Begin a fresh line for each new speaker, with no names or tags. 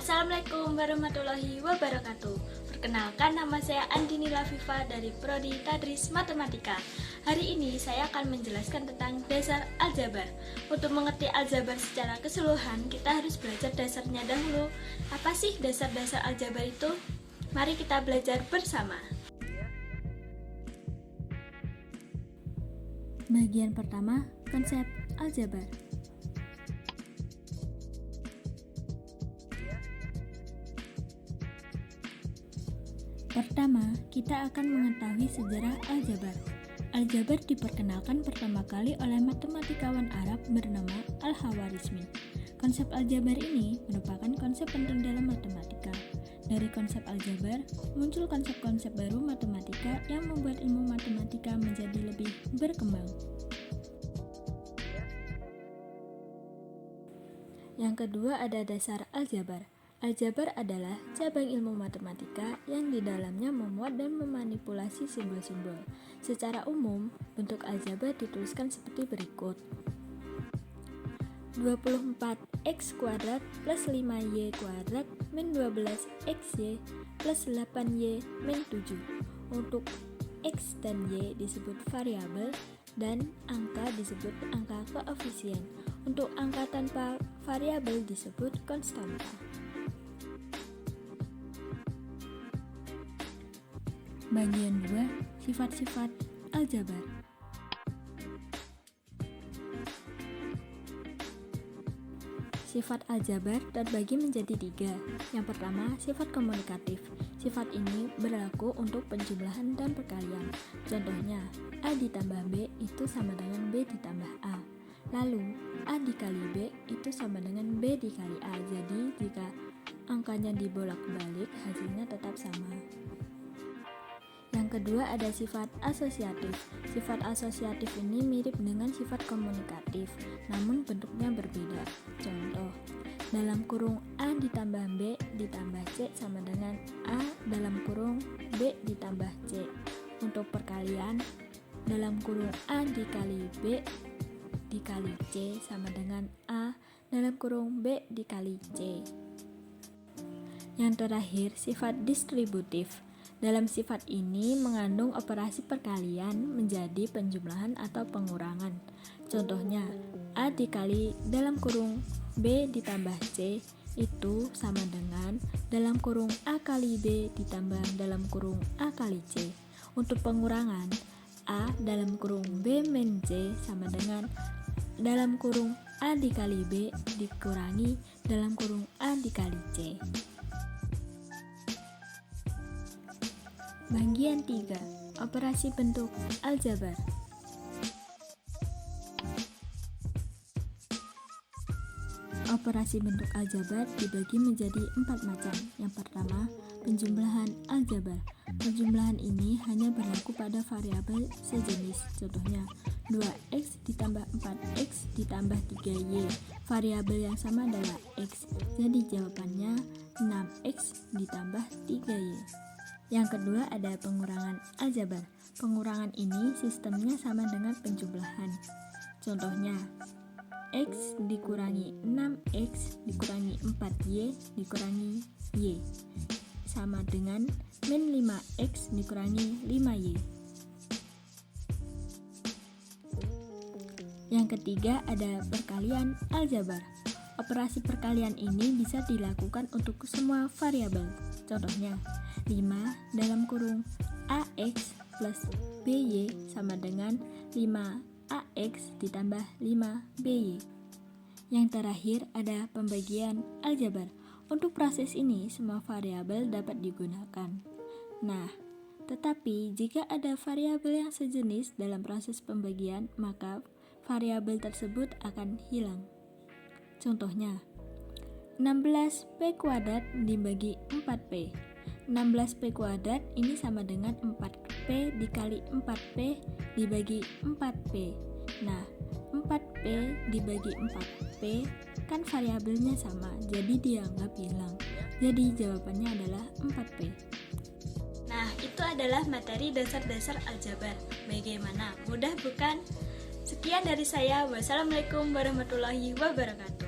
Assalamualaikum warahmatullahi wabarakatuh. Perkenalkan, nama saya Andini Lafifa dari Prodi Tadris Matematika. Hari ini saya akan menjelaskan tentang dasar aljabar. Untuk mengerti aljabar secara keseluruhan, kita harus belajar dasarnya dahulu. Apa sih dasar-dasar aljabar itu? Mari kita belajar bersama.
Bagian pertama, konsep aljabar. Pertama, kita akan mengetahui sejarah aljabar. Aljabar diperkenalkan pertama kali oleh matematikawan Arab bernama Al-Khwarizmi. Konsep aljabar ini merupakan konsep penting dalam matematika. Dari konsep aljabar, muncul konsep-konsep baru matematika yang membuat ilmu matematika menjadi lebih berkembang. Yang kedua ada dasar aljabar. Aljabar adalah cabang ilmu matematika yang di dalamnya memuat dan memanipulasi simbol-simbol. Secara umum, bentuk aljabar dituliskan seperti berikut. 24x kuadrat plus 5y kuadrat min 12xy plus 8y min 7. Untuk x dan y disebut variabel dan angka disebut angka koefisien. Untuk angka tanpa variabel disebut konstanta. Bagian 2, sifat-sifat aljabar. Sifat aljabar terbagi menjadi 3. Yang pertama, sifat komunikatif. Sifat ini berlaku untuk penjumlahan dan perkalian. Contohnya, A ditambah B itu sama dengan B ditambah A. Lalu, A dikali B itu sama dengan B dikali A. Jadi, jika angkanya dibolak-balik, hasilnya tetap sama. Yang kedua ada sifat asosiatif. Sifat asosiatif ini mirip dengan sifat komunikatif, namun bentuknya berbeda. Contoh, dalam kurung A ditambah B ditambah C sama dengan A dalam kurung B ditambah C. Untuk perkalian, dalam kurung A dikali B dikali C sama dengan A dalam kurung B dikali C. Yang terakhir, sifat distributif. Dalam sifat ini mengandung operasi perkalian menjadi penjumlahan atau pengurangan. Contohnya, A dikali dalam kurung B ditambah C itu sama dengan dalam kurung A kali B ditambah dalam kurung A kali C. Untuk pengurangan, A dalam kurung B min C sama dengan dalam kurung A dikali B dikurangi dalam kurung A dikali C. Bagian 3, operasi bentuk aljabar. Operasi bentuk aljabar dibagi menjadi 4 macam. Yang pertama, penjumlahan aljabar. Penjumlahan ini hanya berlaku pada variabel sejenis. Contohnya, 2x ditambah 4x ditambah 3y. Variabel yang sama adalah x. Jadi jawabannya 6x ditambah 3y. Yang kedua ada pengurangan aljabar. Pengurangan ini sistemnya sama dengan penjumlahan. Contohnya, x dikurangi 6x dikurangi 4y dikurangi y sama dengan min 5x dikurangi 5y. Yang ketiga ada perkalian aljabar. Operasi perkalian ini bisa dilakukan untuk semua variabel. Contohnya, 5 dalam kurung AX plus BY sama dengan 5AX ditambah 5BY. Yang terakhir ada pembagian aljabar. Untuk proses ini, semua variabel dapat digunakan. Nah, tetapi jika ada variabel yang sejenis dalam proses pembagian, maka variabel tersebut akan hilang. Contohnya, 16p kuadrat dibagi 4p. 16p kuadrat ini sama dengan 4p dikali 4p dibagi 4p. Nah, 4p dibagi 4p kan variabelnya sama, jadi dianggap hilang. Jadi jawabannya adalah 4p.
Nah, itu adalah materi dasar-dasar aljabar. Bagaimana? Mudah bukan? Sekian dari saya. Wassalamualaikum warahmatullahi wabarakatuh.